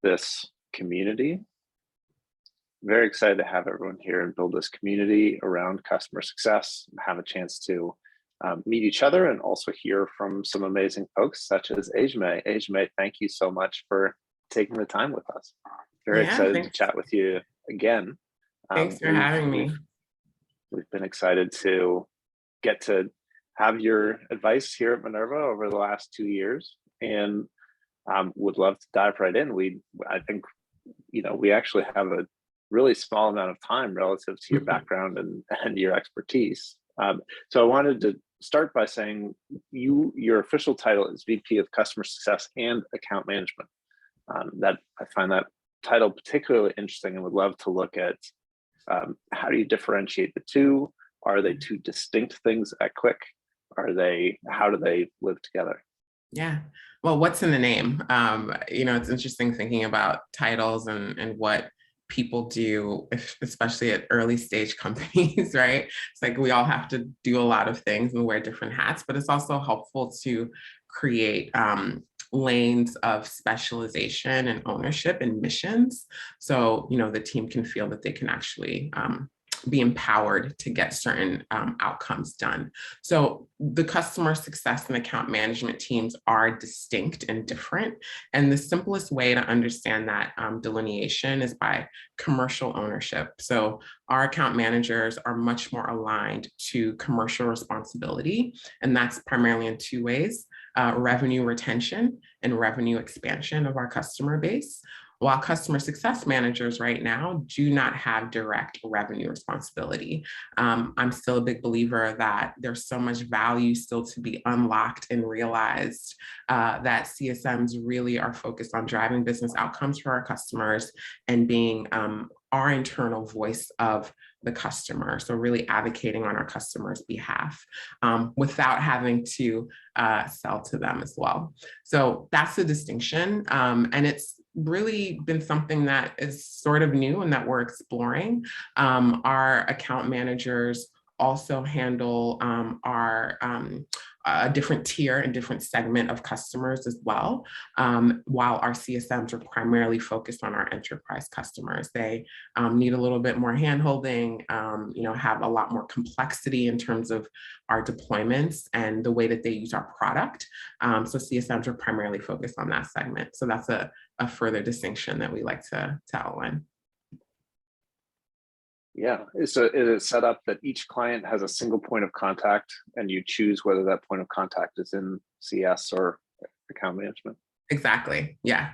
this community. Very excited to have everyone here and build this community around customer success, and have a chance to meet each other and also hear from some amazing folks such as Ejieme. Ejieme, thank you so much for taking the time with us. Very excited to chat with you again. Thanks for having me. We've been excited to get to have your advice here at Minerva over the last 2 years, and would love to dive right in. I think, we actually have a really small amount of time relative to your background and your expertise. So I wanted to start by saying your official title is VP of Customer Success and Account Management. That I find that title particularly interesting, and would love to look at how do you differentiate the two? Are they two distinct things at Quiq? How do they live together? Yeah, well, what's in the name? It's interesting thinking about titles and what people do, especially at early stage companies, right? It's like we all have to do a lot of things and wear different hats, but it's also helpful to create lanes of specialization and ownership and missions. So, the team can feel that they can actually be empowered to get certain outcomes done. So the customer success and account management teams are distinct and different. And the simplest way to understand that delineation is by commercial ownership. So our account managers are much more aligned to commercial responsibility. And that's primarily in two ways: revenue retention and revenue expansion of our customer base. While customer success managers right now do not have direct revenue responsibility. I'm still a big believer that there's so much value still to be unlocked and realized, that CSMs really are focused on driving business outcomes for our customers and being our internal voice of the customer. So really advocating on our customers' behalf without having to sell to them as well. So that's the distinction. And it's really been something that is sort of new and that we're exploring. Our account managers also handle our a different tier and different segment of customers as well, while our CSMs are primarily focused on our enterprise customers. They need a little bit more handholding, have a lot more complexity in terms of our deployments and the way that they use our product. So CSMs are primarily focused on that segment. So that's a further distinction that we like to outline. Yeah, so is it set up that each client has a single point of contact and you choose whether that point of contact is in CS or account management? Exactly. Yeah.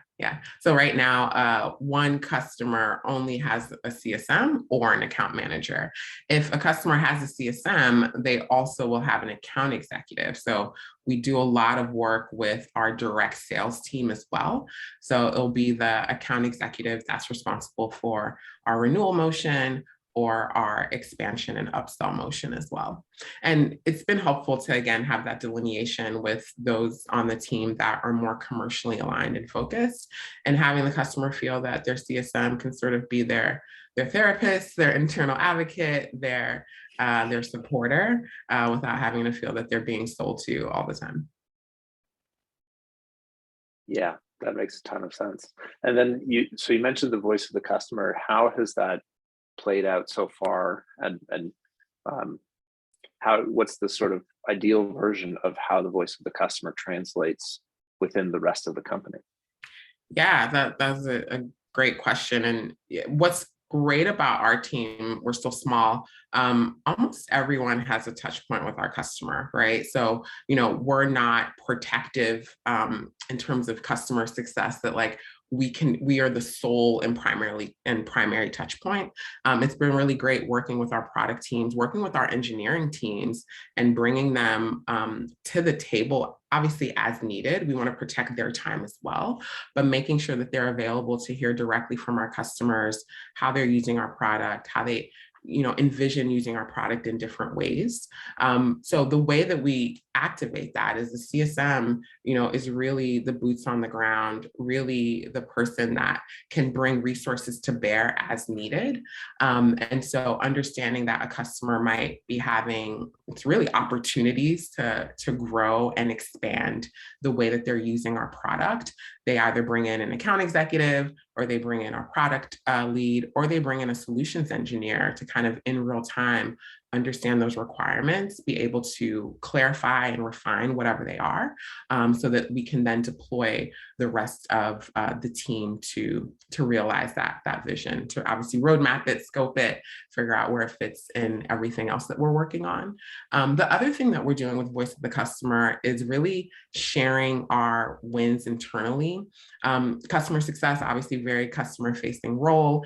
So right now, one customer only has a CSM or an account manager. If a customer has a CSM, they also will have an account executive. So we do a lot of work with our direct sales team as well. So it'll be the account executive that's responsible for our renewal motion or our expansion and upsell motion as well. And it's been helpful to, again, have that delineation with those on the team that are more commercially aligned and focused, and having the customer feel that their CSM can sort of be their therapist, their internal advocate, their supporter, without having to feel that they're being sold to all the time. Yeah, that makes a ton of sense. And then you mentioned the voice of the customer. How has that played out so far, and what's the sort of ideal version of how the voice of the customer translates within the rest of the company? Yeah, that's a great question. And what's great about our team, we're still small, almost everyone has a touch point with our customer, right? So, we're not protective in terms of customer success, that like we are the sole and primary touch point. It's been really great working with our product teams, working with our engineering teams, and bringing them to the table, obviously as needed. We want to protect their time as well, but making sure that they're available to hear directly from our customers, how they're using our product, how they envision using our product in different ways. So the way that we activate that is the CSM, is really the boots on the ground, really the person that can bring resources to bear as needed. And so understanding that a customer might be having it's really opportunities to grow and expand the way that they're using our product. They either bring in an account executive, or they bring in our product lead, or they bring in a solutions engineer to kind of in real time understand those requirements, be able to clarify and refine whatever they are, so that we can then deploy the rest of the team to realize that vision, to obviously roadmap it, scope it, figure out where it fits in everything else that we're working on. The other thing that we're doing with Voice of the Customer is really sharing our wins internally. Customer success, obviously very customer facing role.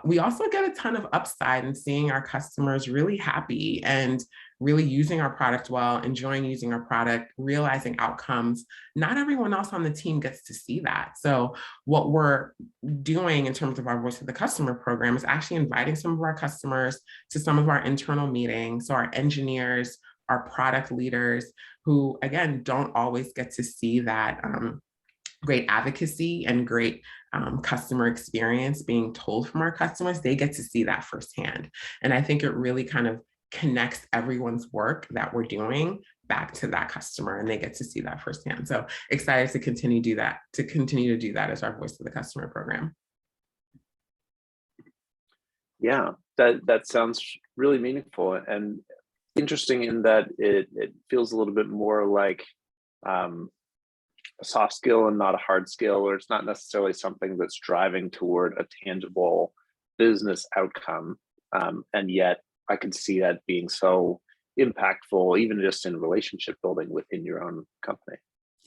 We also get a ton of upside in seeing our customers really happy and really using our product well, enjoying using our product, realizing outcomes. Not everyone else on the team gets to see that. So what we're doing in terms of our Voice of the Customer program is actually inviting some of our customers to some of our internal meetings. So our engineers, our product leaders, who again, don't always get to see that great advocacy and great customer experience being told from our customers, they get to see that firsthand. And I think it really kind of connects everyone's work that we're doing back to that customer, and they get to see that firsthand. So excited to continue to do that as our Voice of the Customer program. Yeah, that sounds really meaningful and interesting in that it feels a little bit more like a soft skill and not a hard skill, or it's not necessarily something that's driving toward a tangible business outcome. And yet I can see that being so impactful, even just in relationship building within your own company.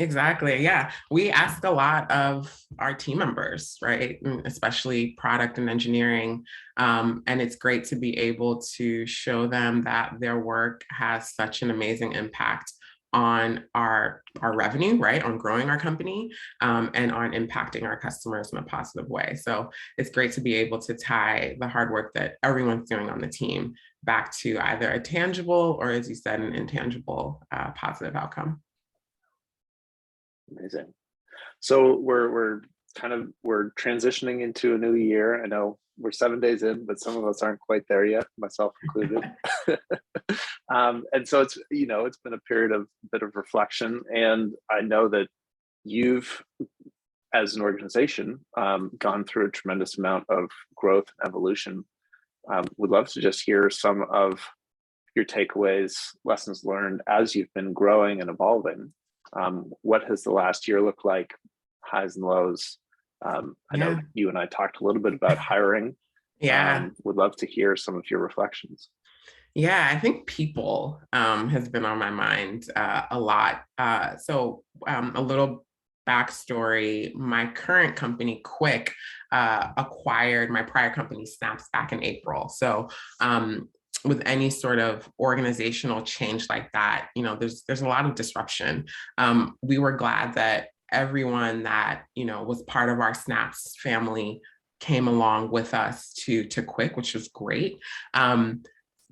Exactly. Yeah. We ask a lot of our team members, right? Especially product and engineering. And it's great to be able to show them that their work has such an amazing impact on our revenue, right? On growing our company, and on impacting our customers in a positive way. So it's great to be able to tie the hard work that everyone's doing on the team back to either a tangible or, as you said, an intangible positive outcome. Amazing. So we're transitioning into a new year. I know we're 7 days in, but some of us aren't quite there yet, myself included. And so it's been a period of a bit of reflection, and I know that you've, as an organization, gone through a tremendous amount of growth and evolution. Would love to just hear some of your takeaways, lessons learned as you've been growing and evolving. What has the last year looked like, highs and lows? I know you and I talked a little bit about hiring. Yeah. Would love to hear some of your reflections. Yeah, I think people has been on my mind a lot. So a little backstory, my current company, Quiq, acquired my prior company, Snaps, back in April. So with any sort of organizational change like that, there's a lot of disruption. We were glad that everyone that, was part of our Snaps family came along with us to Quiq, which was great.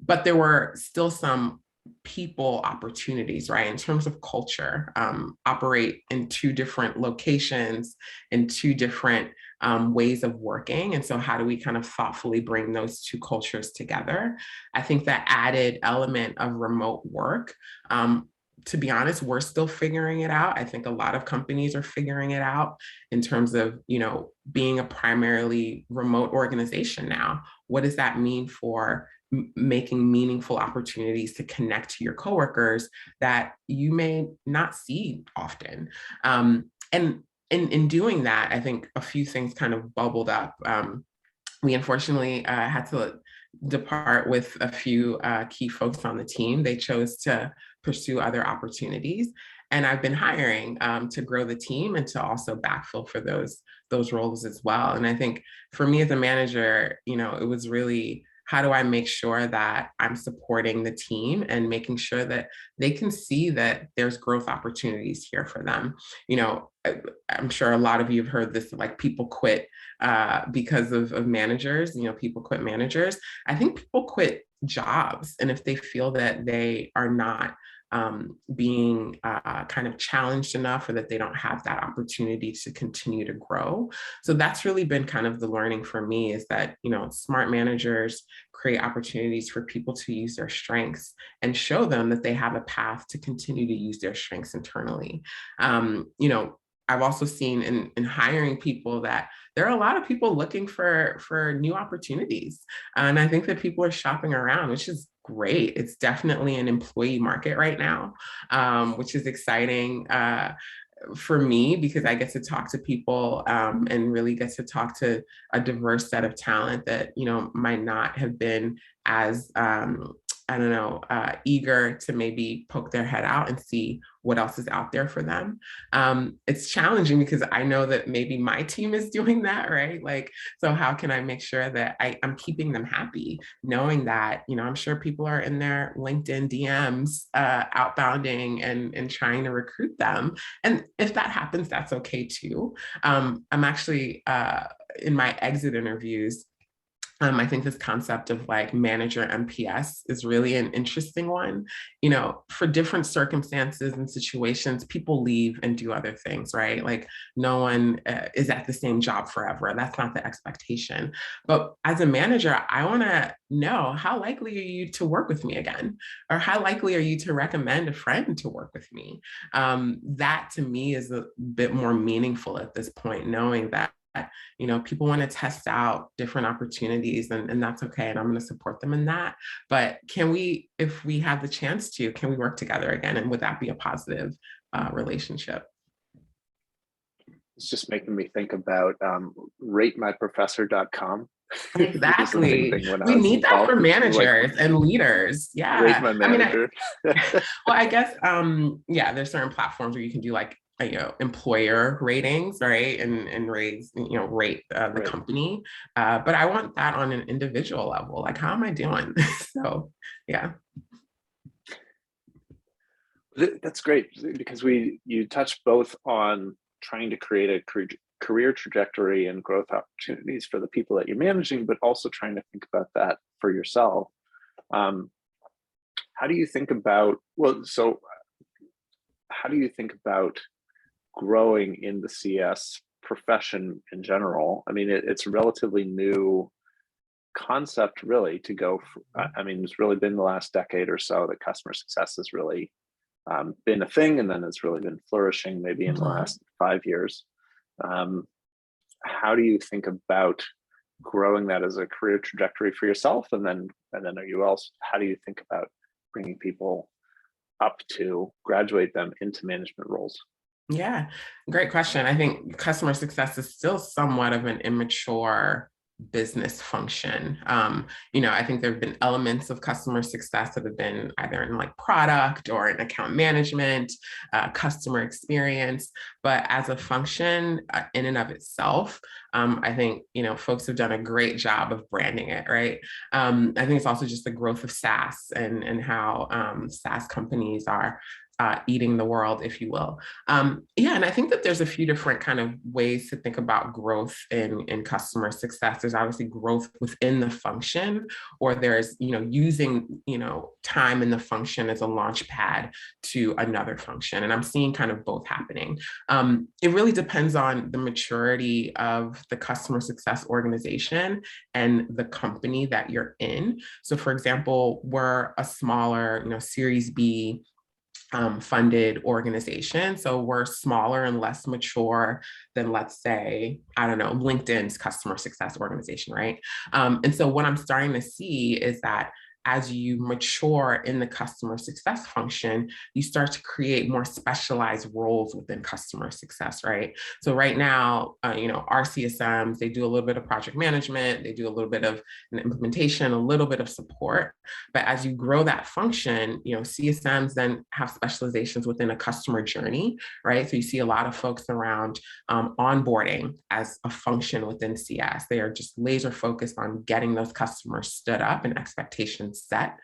But there were still some people opportunities, right? In terms of culture, operate in two different locations, in two different ways of working. And so how do we kind of thoughtfully bring those two cultures together? I think that added element of remote work, to be honest, we're still figuring it out. I think a lot of companies are figuring it out in terms of, being a primarily remote organization now. What does that mean for making meaningful opportunities to connect to your coworkers that you may not see often? And in doing that, I think a few things kind of bubbled up. We unfortunately had to depart with a few key folks on the team. They chose to pursue other opportunities. And I've been hiring to grow the team and to also backfill for those roles as well. And I think for me as a manager, it was really, how do I make sure that I'm supporting the team and making sure that they can see that there's growth opportunities here for them? I'm sure a lot of you have heard this, like, people quit because of managers, people quit managers. I think people quit jobs. And if they feel that they are not being kind of challenged enough, or that they don't have that opportunity to continue to grow. So that's really been kind of the learning for me, is that, smart managers create opportunities for people to use their strengths and show them that they have a path to continue to use their strengths internally. I've also seen in hiring people that there are a lot of people looking for new opportunities. And I think that people are shopping around, which is great. It's definitely an employee market right now, which is exciting for me, because I get to talk to people and really get to talk to a diverse set of talent that, might not have been as eager to maybe poke their head out and see what else is out there for them. It's challenging because I know that maybe my team is doing that, right? Like, so how can I make sure that I'm keeping them happy, knowing that, I'm sure people are in their LinkedIn DMs outbounding and trying to recruit them. And if that happens, that's okay too. I'm actually in my exit interviews, I think this concept of like manager MPS is really an interesting one. For different circumstances and situations, people leave and do other things, right? Like no one is at the same job forever. That's not the expectation. But as a manager, I want to know, how likely are you to work with me again? Or how likely are you to recommend a friend to work with me? That to me is a bit more meaningful at this point, knowing that people want to test out different opportunities, and that's okay. And I'm going to support them in that. But if we have the chance to, can we work together again? And would that be a positive relationship? It's just making me think about ratemyprofessor.com. Exactly. We need that for managers and leaders. Yeah. Rate my manager. I guess, there's certain platforms where you can do like, employer ratings, right? And raise, rate the Right. company. But I want that on an individual level. Like, how am I doing? So, yeah. That's great, because you touched both on trying to create a career trajectory and growth opportunities for the people that you're managing, but also trying to think about that for yourself. How do you think about, how do you think about growing in the CS profession in general? I mean, it's a relatively new concept, really, to go. It's really been the last decade or so that customer success has really been a thing, and then it's really been flourishing maybe in the last 5 years. How do you think about growing that as a career trajectory for yourself? And then how do you think about bringing people up to graduate them into management roles? Yeah, great question. I think customer success is still somewhat of an immature business function. I think there have been elements of customer success that have been either in like product or in account management, customer experience, but as a function in and of itself, I think, folks have done a great job of branding it, right? I think it's also just the growth of SaaS and how SaaS companies are eating the world, if you will. And I think that there's a few different kind of ways to think about growth in customer success. There's obviously growth within the function, or there's, using, time in the function as a launch pad to another function. And I'm seeing kind of both happening. It really depends on the maturity of the customer success organization and the company that you're in. So for example, we're a smaller, Series B funded organization. So we're smaller and less mature than, let's say, I don't know, LinkedIn's customer success organization, right? And so what I'm starting to see is that as you mature in the customer success function, you start to create more specialized roles within customer success, right? So right now, our CSMs, they do a little bit of project management, they do a little bit of an implementation, a little bit of support. But as you grow that function, CSMs then have specializations within a customer journey, right? So you see a lot of folks around onboarding as a function within CS. They are just laser focused on getting those customers stood up and expectations set.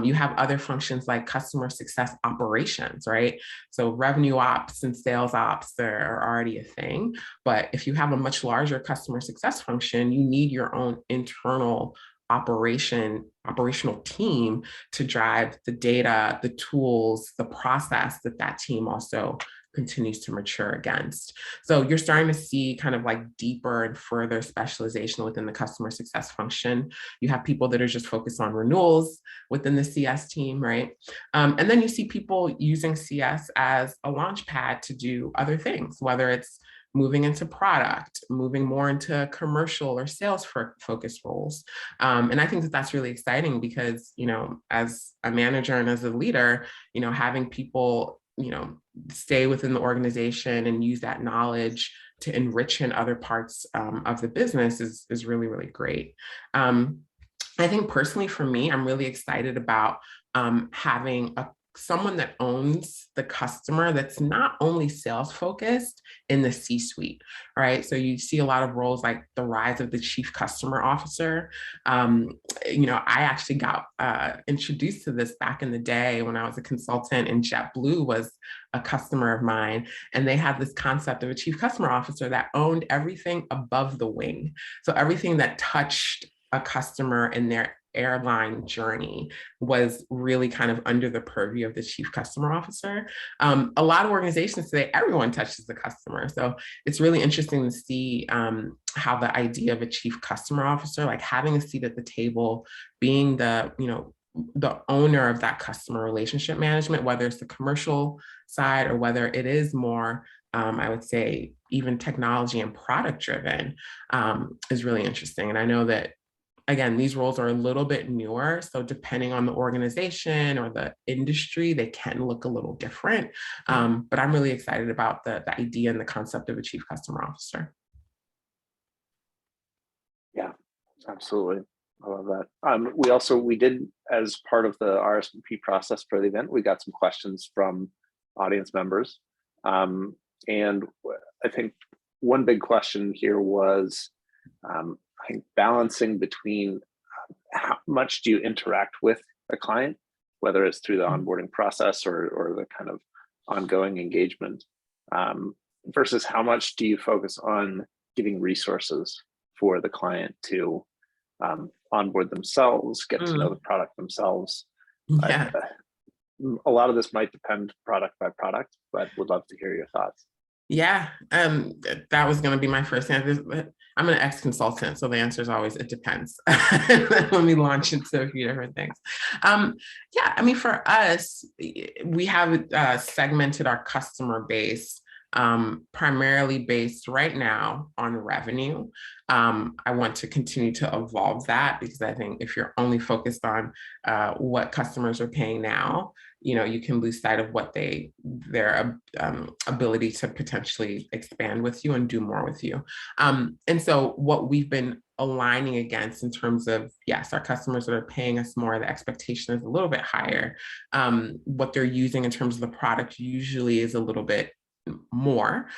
You have other functions like customer success operations, right? So revenue ops and sales ops are already a thing. But if you have a much larger customer success function, you need your own internal operational team to drive the data, the tools, the process that team also continues to mature against. So you're starting to see kind of like deeper and further specialization within the customer success function. You have people that are just focused on renewals within the CS team, right? And then you see people using CS as a launch pad to do other things, whether it's moving into product, moving more into commercial or sales focused roles. And I think that that's really exciting because, as a manager and as a leader, having people, stay within the organization and use that knowledge to enrich in other parts of the business is really, really great. I think personally for me, I'm really excited about having someone that owns the customer that's not only sales focused in the C-suite, right? So you see a lot of roles like the rise of the chief customer officer. I actually got introduced to this back in the day when I was a consultant, and JetBlue was a customer of mine. And they had this concept of a chief customer officer that owned everything above the wing. So everything that touched a customer in their airline journey was really kind of under the purview of the chief customer officer. A lot of organizations today, everyone touches the customer. So it's really interesting to see how the idea of a chief customer officer, like having a seat at the table, being the owner of that customer relationship management, whether it's the commercial side or whether it is more, I would say, even technology and product driven, is really interesting. And I know that, again, these roles are a little bit newer. So depending on the organization or the industry, they can look a little different. But I'm really excited about the idea and the concept of a chief customer officer. Yeah, absolutely. I love that. We did, as part of the RSVP process for the event, we got some questions from audience members. And I think one big question here was, I think, balancing between how much do you interact with a client, whether it's through the onboarding process or the kind of ongoing engagement, versus how much do you focus on giving resources for the client to onboard themselves, get to know the product themselves. Yeah. A lot of this might depend product by product, but would love to hear your thoughts. Yeah, that was going to be my first answer. I'm an ex-consultant, so the answer is always, it depends. Let me launch into a few different things. Yeah, I mean, for us, we have segmented our customer base primarily based right now on revenue. I want to continue to evolve that because I think if you're only focused on what customers are paying now, you can lose sight of what their ability to potentially expand with you and do more with you. And so what we've been aligning against in terms of, yes, our customers that are paying us more, the expectation is a little bit higher. What they're using in terms of the product usually is a little bit more.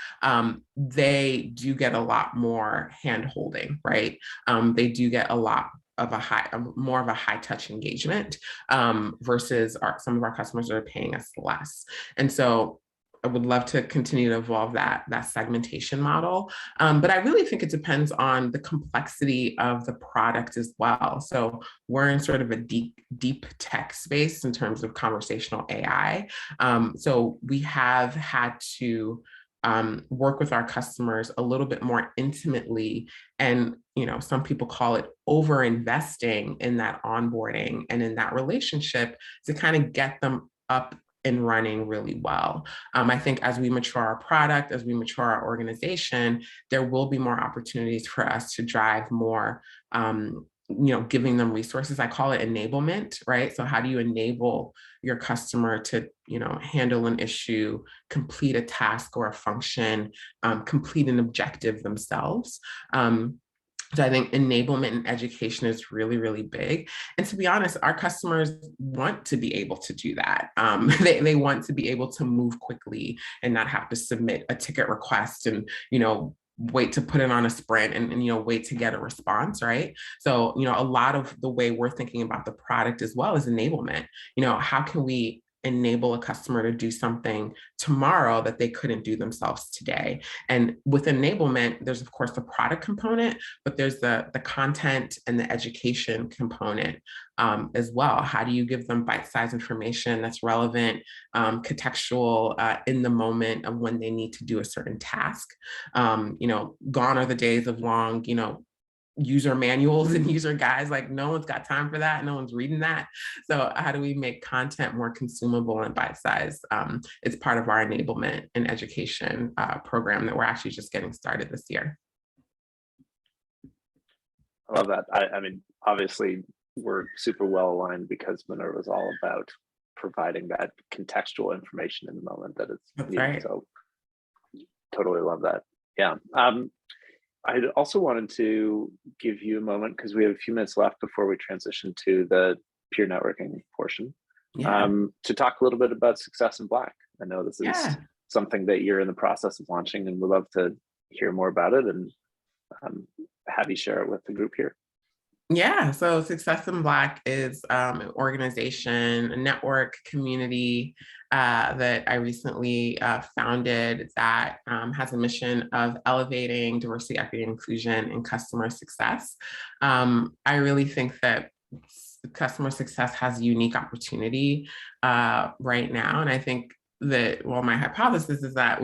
They do get a lot more hand holding, right? They do get a lot of more of a high touch engagement versus some of our customers that are paying us less. And so I would love to continue to evolve that segmentation model. But I really think it depends on the complexity of the product as well. So we're in sort of a deep tech space in terms of conversational AI. So we have had to work with our customers a little bit more intimately. And, some people call it over investing in that onboarding and in that relationship to kind of get them up and running really well. I think as we mature our product, as we mature our organization, there will be more opportunities for us to drive more, giving them resources. I call it enablement, right? So how do you enable your customer to, handle an issue, complete a task or a function, complete an objective themselves? So I think enablement and education is really, really big. And to be honest, our customers want to be able to do that. They want to be able to move quickly and not have to submit a ticket request and, wait to put it on a sprint and wait to get a response, right? So, a lot of the way we're thinking about the product as well is enablement. How can we enable a customer to do something tomorrow that they couldn't do themselves today. And with enablement, there's of course the product component, but there's the content and the education component as well. How do you give them bite-sized information that's relevant, contextual, in the moment of when they need to do a certain task? Gone are the days of long, user manuals and user guides. Like, no one's got time for that. No one's reading that. So how do we make content more consumable and bite-sized? It's part of our enablement and education program that we're actually just getting started this year. I love that. I mean, obviously we're super well aligned because Minerva is all about providing that contextual information in the moment that it's That's needed. right. So totally love that. Yeah. I also wanted to give you a moment because we have a few minutes left before we transition to the peer networking portion, to talk a little bit about Success in Black. I know this is something that you're in the process of launching, and we'd love to hear more about it and have you share it with the group here. Yeah, so Success in Black is an organization, a network community that I recently founded that has a mission of elevating diversity, equity, and inclusion in customer success. I really think that customer success has a unique opportunity right now. And I think that, well, my hypothesis is that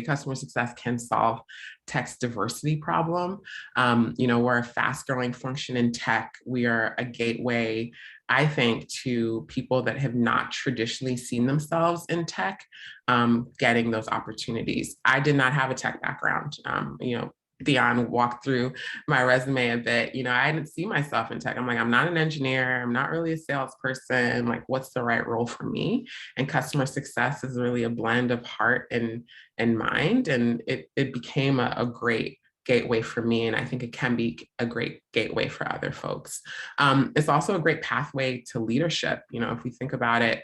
customer success can solve tech's diversity problem. We're a fast growing function in tech. We are a gateway, I think, to people that have not traditionally seen themselves in tech, getting those opportunities. I did not have a tech background. Theon walked through my resume a bit. I didn't see myself in tech. I'm like, I'm not an engineer. I'm not really a salesperson. Like, what's the right role for me? And customer success is really a blend of heart and mind. And it became a great gateway for me. And I think it can be a great gateway for other folks. It's also a great pathway to leadership. If we think about it,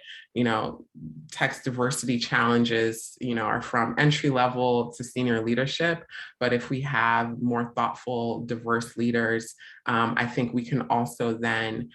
tech's diversity challenges, are from entry level to senior leadership. But if we have more thoughtful, diverse leaders, I think we can also then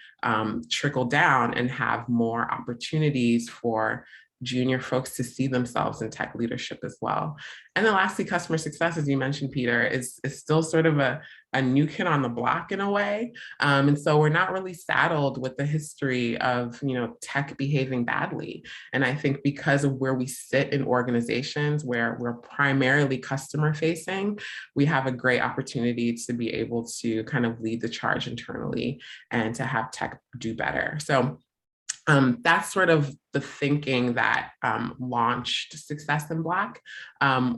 trickle down and have more opportunities for junior folks to see themselves in tech leadership as well. And then lastly, customer success, as you mentioned, Peter, is still sort of a new kid on the block in a way. And so we're not really saddled with the history of, tech behaving badly. And I think because of where we sit in organizations where we're primarily customer facing, we have a great opportunity to be able to kind of lead the charge internally and to have tech do better. So that's sort of the thinking that launched Success in Black.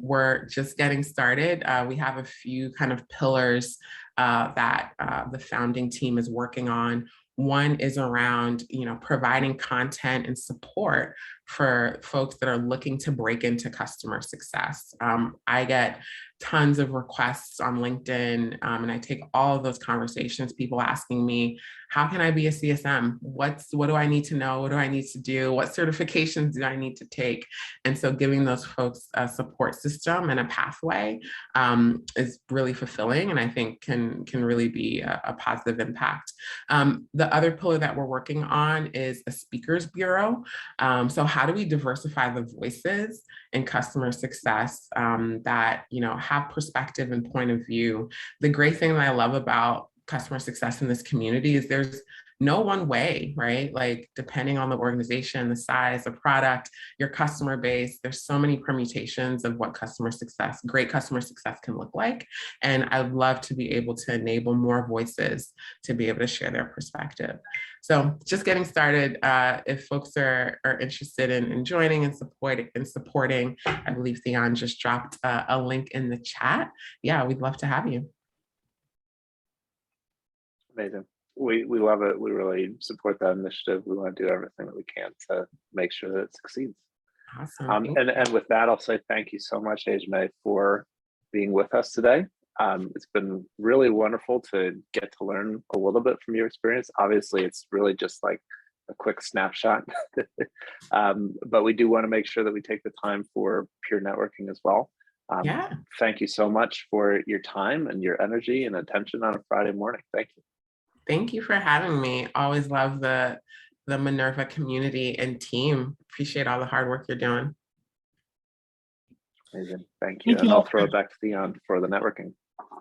We're just getting started. We have a few kind of pillars that the founding team is working on. One is around, providing content and support for folks that are looking to break into customer success. I get tons of requests on LinkedIn, and I take all of those conversations, people asking me, how can I be a CSM? What do I need to know? What do I need to do? What certifications do I need to take? And so giving those folks a support system and a pathway is really fulfilling, and I think can really be a positive impact. The other pillar that we're working on is a speakers bureau. So how do we diversify the voices in customer success that have perspective and point of view? The great thing that I love about customer success in this community is there's no one way, right? Like, depending on the organization, the size, the product, your customer base, there's so many permutations of what great customer success can look like. And I'd love to be able to enable more voices to be able to share their perspective. So just getting started. If folks are interested in joining and supporting, I believe Theon just dropped a link in the chat. Yeah, we'd love to have you. Amazing. We love it. We really support that initiative. We want to do everything that we can to make sure that it succeeds. Awesome. And with that, I'll say thank you so much, Ejieme, for being with us today. It's been really wonderful to get to learn a little bit from your experience. Obviously, it's really just like a quick snapshot, but we do want to make sure that we take the time for peer networking as well. Thank you so much for your time and your energy and attention on a Friday morning. Thank you. Thank you for having me. Always love the the Minerva community and team. Appreciate all the hard work you're doing. Amazing. Thank you. Thank you And all I'll throw it back to Theon for the networking.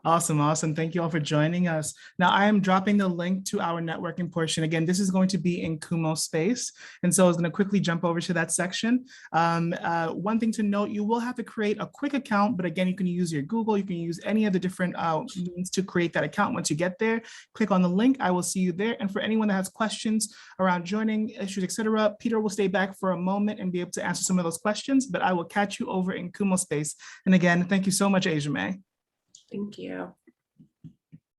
Awesome, awesome. Thank you all for joining us. Now I am dropping the link to our networking portion. Again, this is going to be in Kumo space. And so I was going to quickly jump over to that section. One thing to note, you will have to create a Quiq account, but again, you can use your Google, you can use any of the different means to create that account. Once you get there, click on the link, I will see you there. And for anyone that has questions around joining issues, etc., Peter will stay back for a moment and be able to answer some of those questions, but I will catch you over in Kumo space. And again, thank you so much, Ejieme. Thank you.